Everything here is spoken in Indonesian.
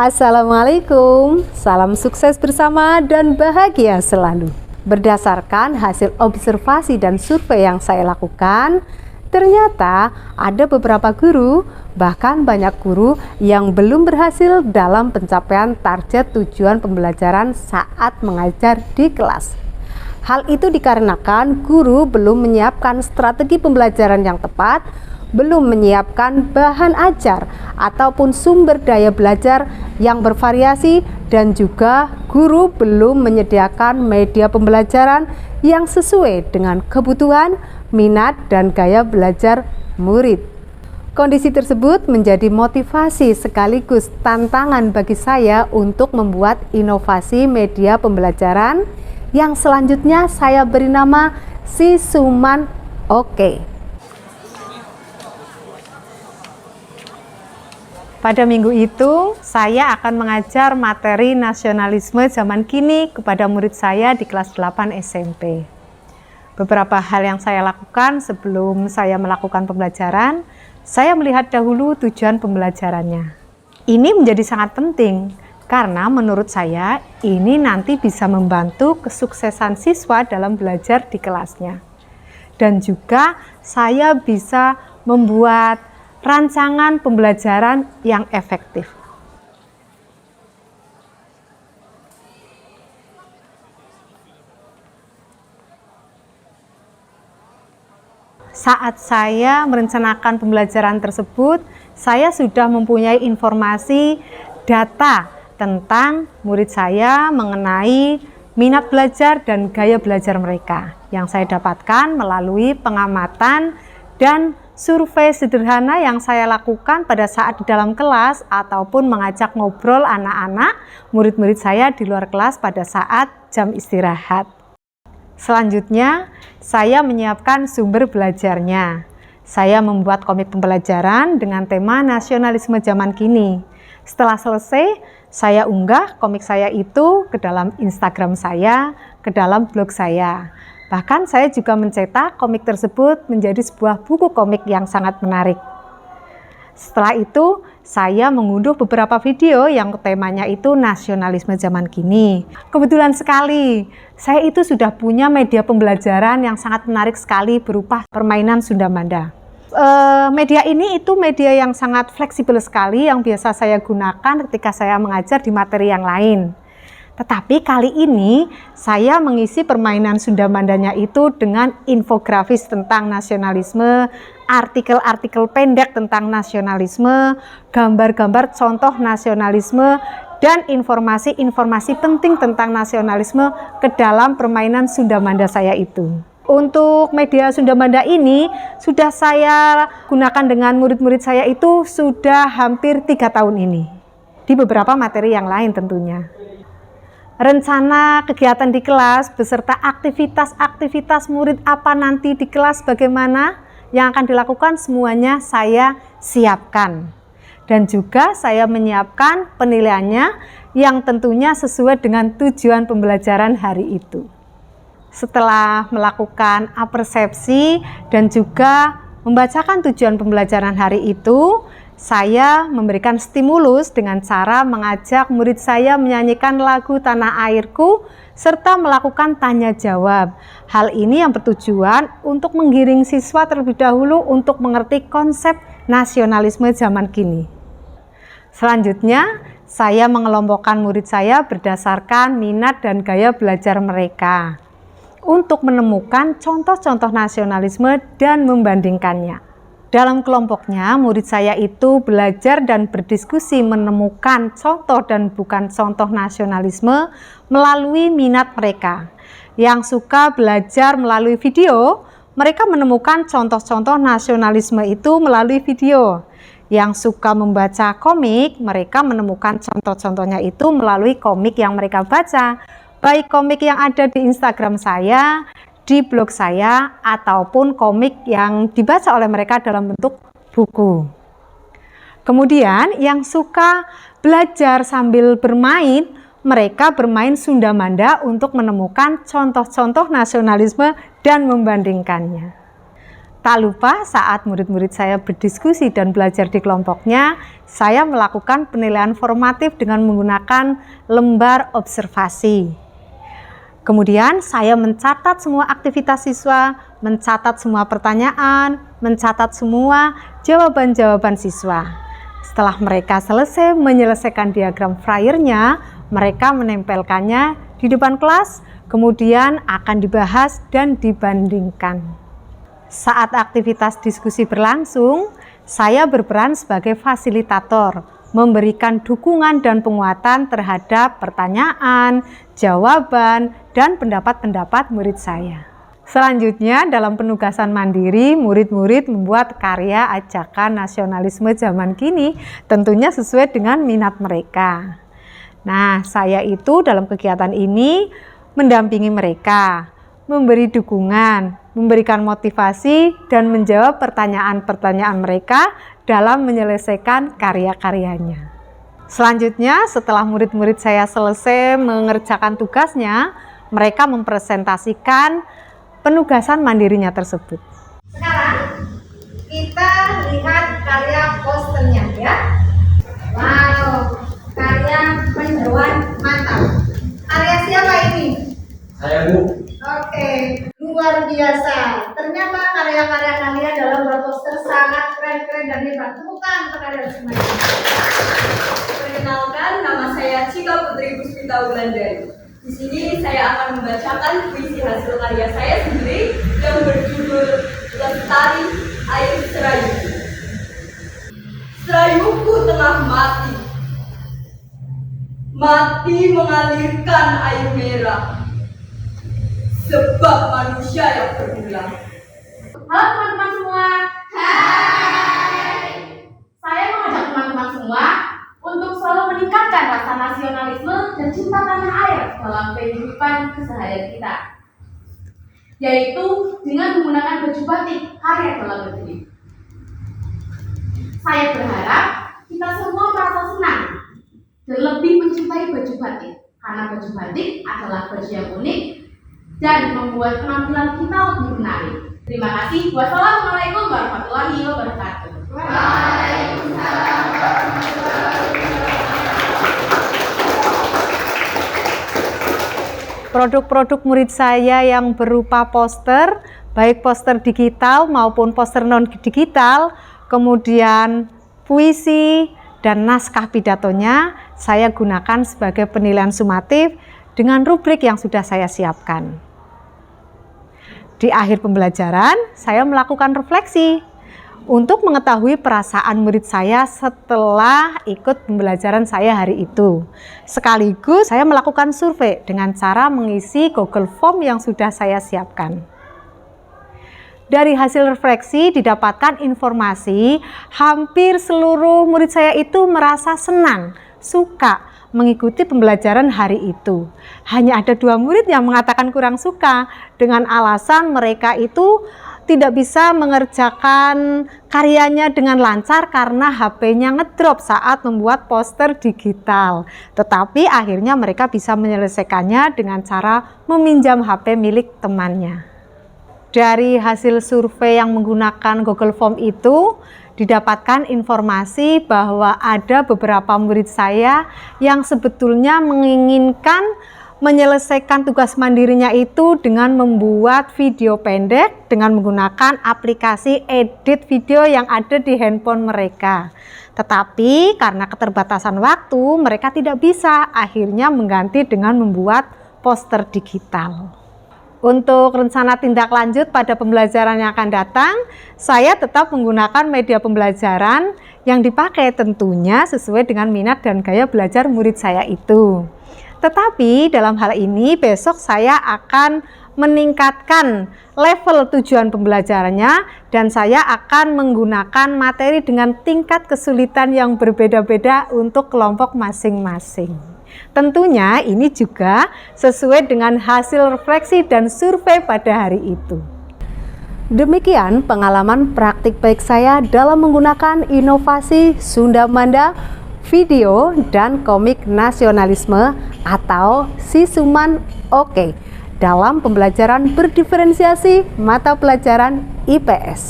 Assalamualaikum, salam sukses bersama dan bahagia selalu. Berdasarkan hasil observasi dan survei yang saya lakukan, ternyata ada beberapa guru, bahkan banyak guru yang belum berhasil dalam pencapaian target tujuan pembelajaran saat mengajar di kelas. Hal itu dikarenakan guru belum menyiapkan strategi pembelajaran yang tepat, belum menyiapkan bahan ajar ataupun sumber daya belajar yang bervariasi, dan juga guru belum menyediakan media pembelajaran yang sesuai dengan kebutuhan, minat, dan gaya belajar murid. Kondisi tersebut menjadi motivasi sekaligus tantangan bagi saya untuk membuat inovasi media pembelajaran yang selanjutnya saya beri nama Sisuman Oke. Pada minggu itu, saya akan mengajar materi nasionalisme zaman kini kepada murid saya di kelas 8 SMP. Beberapa hal yang saya lakukan sebelum saya melakukan pembelajaran, saya melihat dahulu tujuan pembelajarannya. Ini menjadi sangat penting, karena menurut saya ini nanti bisa membantu kesuksesan siswa dalam belajar di kelasnya. Dan juga saya bisa membuat rancangan pembelajaran yang efektif. Saat saya merencanakan pembelajaran tersebut, saya sudah mempunyai informasi data tentang murid saya mengenai minat belajar dan gaya belajar mereka yang saya dapatkan melalui pengamatan dan survei sederhana yang saya lakukan pada saat di dalam kelas ataupun mengajak ngobrol anak-anak murid-murid saya di luar kelas pada saat jam istirahat. Selanjutnya, saya menyiapkan sumber belajarnya. Saya membuat komik pembelajaran dengan tema nasionalisme zaman kini. Setelah selesai, saya unggah komik saya itu ke dalam Instagram saya, ke dalam blog saya. Bahkan saya juga mencetak komik tersebut menjadi sebuah buku komik yang sangat menarik. Setelah itu, saya mengunduh beberapa video yang temanya itu nasionalisme zaman kini. Kebetulan sekali, saya itu sudah punya media pembelajaran yang sangat menarik sekali berupa permainan Sunda Manda. Media ini itu media yang sangat fleksibel sekali yang biasa saya gunakan ketika saya mengajar di materi yang lain. Tetapi kali ini saya mengisi permainan Sunda Mandanya itu dengan infografis tentang nasionalisme, artikel-artikel pendek tentang nasionalisme, gambar-gambar contoh nasionalisme, dan informasi-informasi penting tentang nasionalisme ke dalam permainan Sunda Manda saya itu. Untuk media Sunda Manda ini sudah saya gunakan dengan murid-murid saya itu sudah hampir 3 tahun ini. Di beberapa materi yang lain tentunya. Rencana kegiatan di kelas beserta aktivitas-aktivitas murid apa nanti di kelas bagaimana yang akan dilakukan semuanya saya siapkan. Dan juga saya menyiapkan penilaiannya yang tentunya sesuai dengan tujuan pembelajaran hari itu. Setelah melakukan apersepsi dan juga membacakan tujuan pembelajaran hari itu, saya memberikan stimulus dengan cara mengajak murid saya menyanyikan lagu Tanah Airku serta melakukan tanya jawab. Hal ini yang bertujuan untuk menggiring siswa terlebih dahulu untuk mengerti konsep nasionalisme zaman kini. Selanjutnya, saya mengelompokkan murid saya berdasarkan minat dan gaya belajar mereka untuk menemukan contoh-contoh nasionalisme dan membandingkannya. Dalam kelompoknya, murid saya itu belajar dan berdiskusi menemukan contoh dan bukan contoh nasionalisme melalui minat mereka. Yang suka belajar melalui video, mereka menemukan contoh-contoh nasionalisme itu melalui video. Yang suka membaca komik, mereka menemukan contoh-contohnya itu melalui komik yang mereka baca. Baik komik yang ada di Instagram saya, di blog saya, ataupun komik yang dibaca oleh mereka dalam bentuk buku. Kemudian yang suka belajar sambil bermain, mereka bermain Sunda Manda untuk menemukan contoh-contoh nasionalisme dan membandingkannya. Tak lupa saat murid-murid saya berdiskusi dan belajar di kelompoknya, saya melakukan penilaian formatif dengan menggunakan lembar observasi. Kemudian saya mencatat semua aktivitas siswa, mencatat semua pertanyaan, mencatat semua jawaban-jawaban siswa. Setelah mereka selesai menyelesaikan diagram Freyer-nya, mereka menempelkannya di depan kelas, kemudian akan dibahas dan dibandingkan. Saat aktivitas diskusi berlangsung, saya berperan sebagai fasilitator, memberikan dukungan dan penguatan terhadap pertanyaan, jawaban, dan pendapat-pendapat murid saya. Selanjutnya, dalam penugasan mandiri, murid-murid membuat karya ajakan nasionalisme zaman kini, tentunya sesuai dengan minat mereka. Nah, saya itu dalam kegiatan ini mendampingi mereka, memberi dukungan, memberikan motivasi, dan menjawab pertanyaan-pertanyaan mereka dalam menyelesaikan karya-karyanya. Selanjutnya, setelah murid-murid saya selesai mengerjakan tugasnya, mereka mempresentasikan penugasan mandirinya tersebut. Sekarang kita lihat karya posternya ya. Wow, karya mendoan mantap. Karya siapa ini? Saya, Bu. Oke, luar biasa. Ternyata karya-karya kalian dalam membuat poster sangat keren-keren dan hebat. Tepuk tangan untuk kalian semuanya. Perkenalkan, nama saya Cika Putri Puspita Wulandari. Di sini saya akan membacakan puisi hasil karya saya sendiri yang berjudul Lestari Air Serayu. Serayuku tengah mati. Mati mengalirkan air merah. Sebab manusia yang berulang. Halo teman-teman semua. Hai. Saya mengajak teman-teman semua untuk selalu meningkatkan rasa nasionalisme dan cinta tanah air dalam kehidupan keseharian kita, yaitu dengan menggunakan baju batik karya dalam negeri. Saya berharap kita semua merasa senang dan lebih mencintai baju batik, karena baju batik adalah baju yang unik dan membuat penampilan kita lebih menarik. Terima kasih. Wassalamualaikum warahmatullahi wabarakatuh. Waalaikumsalam. Produk-produk murid saya yang berupa poster, baik poster digital maupun poster non-digital, kemudian puisi dan naskah pidatonya, saya gunakan sebagai penilaian sumatif dengan rubrik yang sudah saya siapkan. Di akhir pembelajaran, saya melakukan refleksi untuk mengetahui perasaan murid saya setelah ikut pembelajaran saya hari itu. Sekaligus saya melakukan survei dengan cara mengisi Google Form yang sudah saya siapkan. Dari hasil refleksi didapatkan informasi hampir seluruh murid saya itu merasa senang, suka mengikuti pembelajaran hari itu. Hanya ada 2 murid yang mengatakan kurang suka dengan alasan mereka itu tidak bisa mengerjakan karyanya dengan lancar karena HP-nya ngedrop saat membuat poster digital. Tetapi akhirnya mereka bisa menyelesaikannya dengan cara meminjam HP milik temannya. Dari hasil survei yang menggunakan Google Form itu, didapatkan informasi bahwa ada beberapa murid saya yang sebetulnya menginginkan menyelesaikan tugas mandirinya itu dengan membuat video pendek dengan menggunakan aplikasi edit video yang ada di handphone mereka. Tetapi karena keterbatasan waktu, mereka tidak bisa, akhirnya mengganti dengan membuat poster digital. Untuk rencana tindak lanjut pada pembelajaran yang akan datang, saya tetap menggunakan media pembelajaran yang dipakai tentunya sesuai dengan minat dan gaya belajar murid saya itu. Tetapi dalam hal ini besok saya akan meningkatkan level tujuan pembelajarannya dan saya akan menggunakan materi dengan tingkat kesulitan yang berbeda-beda untuk kelompok masing-masing. Tentunya ini juga sesuai dengan hasil refleksi dan survei pada hari itu. Demikian pengalaman praktik baik saya dalam menggunakan inovasi Sunda Manda, video dan komik nasionalisme atau Sisuman Oke dalam pembelajaran berdiferensiasi mata pelajaran IPS.